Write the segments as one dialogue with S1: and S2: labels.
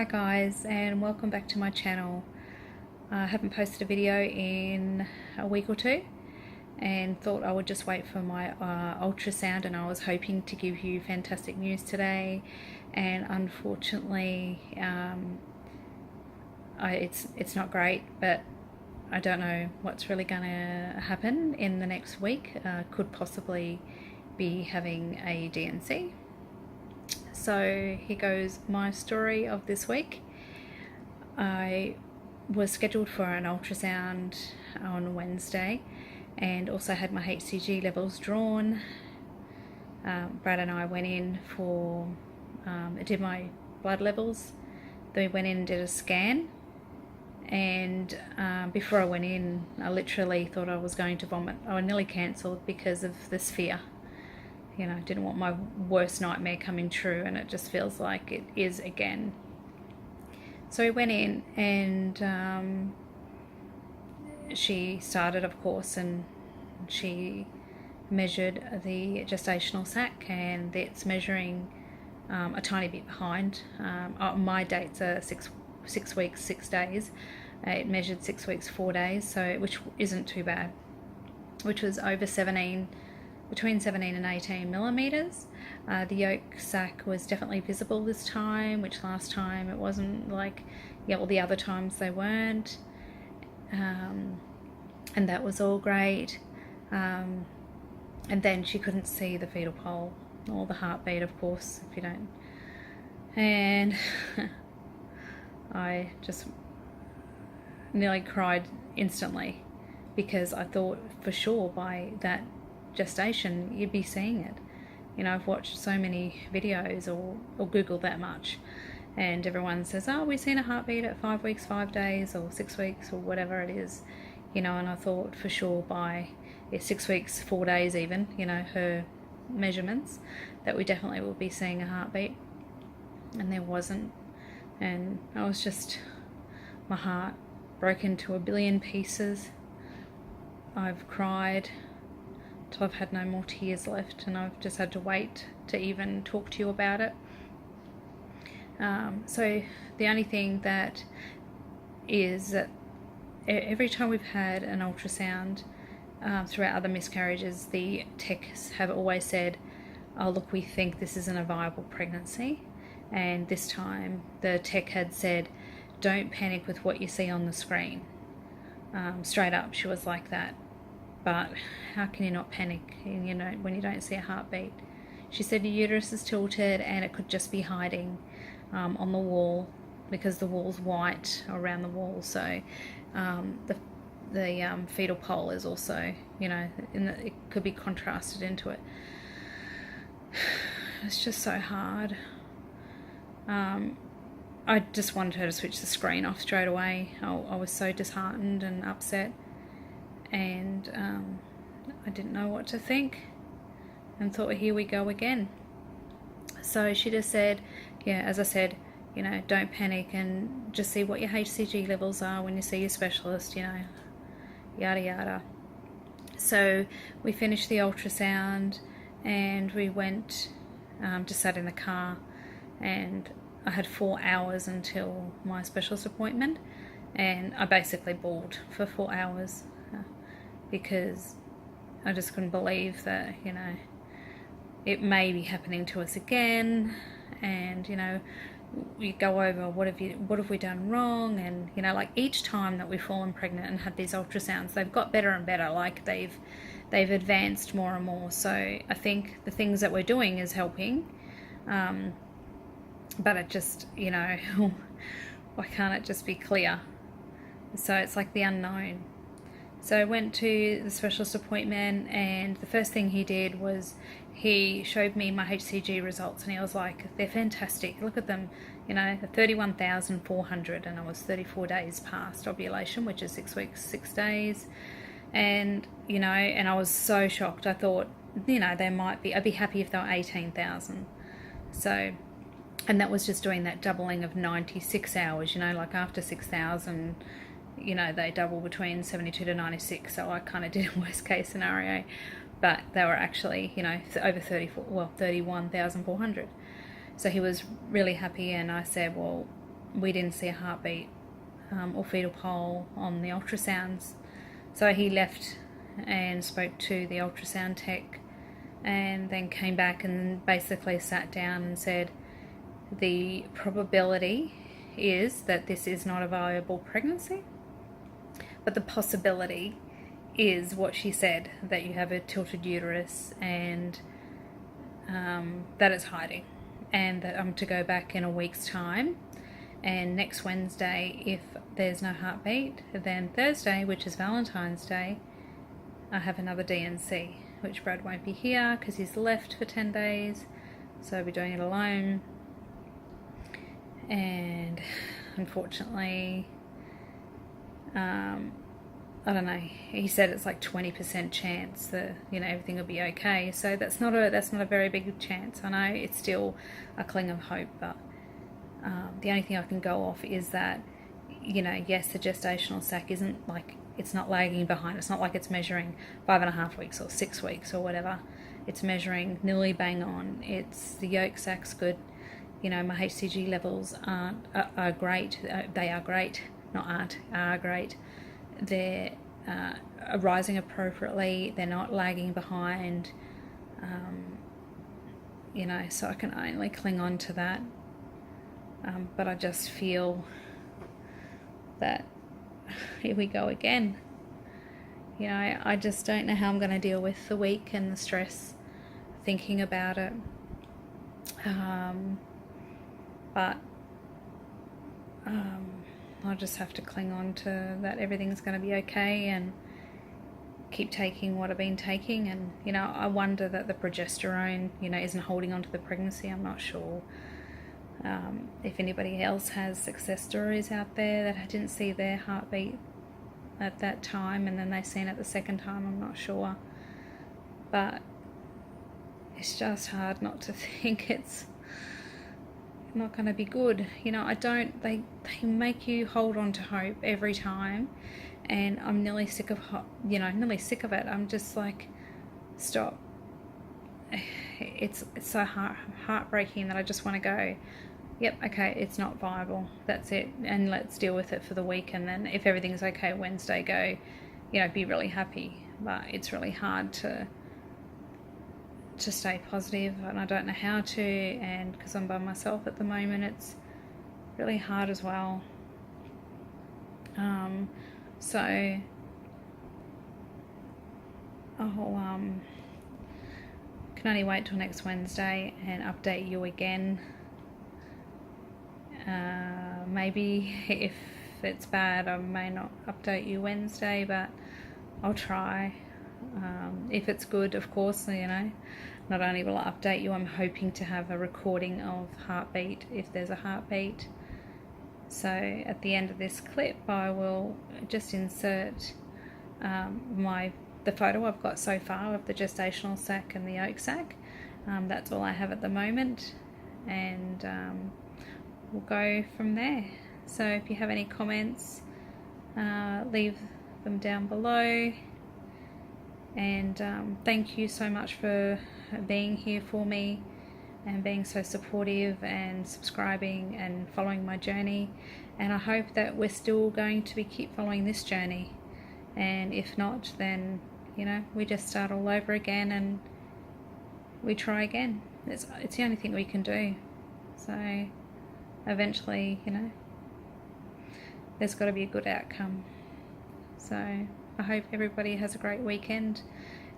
S1: Hi guys, and welcome back to my channel. I haven't posted a video in a week or two and thought I would just wait for my ultrasound, and I was hoping to give you fantastic news today, and unfortunately it's not great, but I don't know what's really going to happen in the next week. Could possibly be having a D&C. So here goes my story of this week. I was scheduled for an ultrasound on Wednesday and also had my HCG levels drawn. Brad and I went in for, did my blood levels. Then we went in and did a scan, and before I went in I literally thought I was going to vomit. I nearly cancelled because of this fear. You know, I didn't want my worst nightmare coming true, and it just feels like it is again. So we went in, and she started, of course, and she measured the gestational sac, and it's measuring a tiny bit behind. My dates are six weeks 6 days. It measured 6 weeks 4 days, so which isn't too bad, which was over between 17 and 18 millimeters. The yolk sac was definitely visible this time, which last time it wasn't. Like, yeah, all the other times they weren't. And that was all great. And then she couldn't see the fetal pole or the heartbeat, of course, if you don't. And I just nearly cried instantly, because I thought for sure by that gestation you'd be seeing it. You know, I've watched so many videos or Googled that much, and everyone says, oh, we've seen a heartbeat at 5 weeks 5 days or 6 weeks or whatever it is, you know. And I thought for sure by 6 weeks 4 days even, you know, her measurements, that we definitely will be seeing a heartbeat, and there wasn't. And I was just, my heart broke into a billion pieces. I've cried till I've had no more tears left, and I've just had to wait to even talk to you about it. So the only thing that is that every time we've had an ultrasound throughout other miscarriages, the techs have always said, oh look, we think this isn't a viable pregnancy. And this time the tech had said, don't panic with what you see on the screen. Straight up, she was like that. But how can you not panic, you know, when you don't see a heartbeat? She said your uterus is tilted and it could just be hiding on the wall, because the wall's white around the wall. So the fetal pole is also, you know, it could be contrasted into it. It's just so hard. I just wanted her to switch the screen off straight away. I was so disheartened and upset, and I didn't know what to think, and thought, here we go again. So she just said, yeah, as I said, you know, don't panic, and just see what your HCG levels are when you see your specialist, you know, yada yada. So we finished the ultrasound, and we went, just sat in the car, and I had 4 hours until my specialist appointment, and I basically bawled for 4 hours because I just couldn't believe that, you know, it may be happening to us again. And, you know, we go over what have we done wrong, and, you know, like each time that we've fallen pregnant and had these ultrasounds, they've got better and better. Like they've advanced more and more. So I think the things that we're doing is helping. But it just, you know, why can't it just be clear? So it's like the unknown. So I went to the specialist appointment, and the first thing he did was he showed me my HCG results, and he was like, they're fantastic, look at them, you know, 31,400, and I was 34 days past ovulation, which is 6 weeks 6 days. And, you know, and I was so shocked. I thought, you know, they might be, I'd be happy if they were 18,000. So, and that was just doing that doubling of 96 hours, you know, like after 6,000, you know, they double between 72 to 96. So I kind of did a worst case scenario, but they were actually, you know, over 31,400. So he was really happy, and I said, well, we didn't see a heartbeat or fetal pole on the ultrasounds. So he left and spoke to the ultrasound tech, and then came back and basically sat down and said the probability is that this is not a viable pregnancy, but the possibility is what she said, that you have a tilted uterus and that it's hiding, and that I'm to go back in a week's time, and next Wednesday, if there's no heartbeat, then Thursday, which is Valentine's Day, I have another DNC, which Brad won't be here because he's left for 10 days, so I'll be doing it alone. And unfortunately, I don't know, he said it's like 20% chance that, you know, everything will be okay. So that's not a very big chance. I know it's still a cling of hope, but the only thing I can go off is that, you know, yes, the gestational sac isn't like, it's not lagging behind. It's not like it's measuring 5.5 weeks or 6 weeks or whatever. It's measuring nearly bang on. It's the yolk sac's good. You know, my HCG levels are great. They are great, not aren't, are great. They're rising appropriately. They're not lagging behind. You know, so I can only cling on to that. But I just feel that here we go again. You know, I just don't know how I'm going to deal with the week and the stress thinking about it. But I'll just have to cling on to that everything's going to be okay and keep taking what I've been taking. And, you know, I wonder that the progesterone, you know, isn't holding on to the pregnancy. I'm not sure. If anybody else has success stories out there that didn't see their heartbeat at that time and then they seen it the second time, I'm not sure. But it's just hard not to think it's not going to be good. You know, they make you hold on to hope every time, and I'm nearly sick of it. I'm just like, stop. It's so heartbreaking that I just want to go, yep, okay, it's not viable, that's it, and let's deal with it for the week, and then if everything's okay Wednesday, go, you know, be really happy. But it's really hard to stay positive, and I don't know how to, and because I'm by myself at the moment, it's really hard as well. So I'll can only wait till next Wednesday and update you again. Maybe if it's bad, I may not update you Wednesday, but I'll try. If it's good, of course, you know, not only will I update you, I'm hoping to have a recording of heartbeat if there's a heartbeat. So at the end of this clip, I will just insert the photo I've got so far of the gestational sac and the yolk sac. That's all I have at the moment, and we'll go from there. So if you have any comments, leave them down below. And thank you so much for being here for me and being so supportive and subscribing and following my journey. And I hope that we're still going to keep following this journey. And if not, then, you know, we just start all over again and we try again. It's the only thing we can do. So eventually, you know, there's got to be a good outcome. So I hope everybody has a great weekend,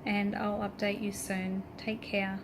S1: and I'll update you soon. Take care.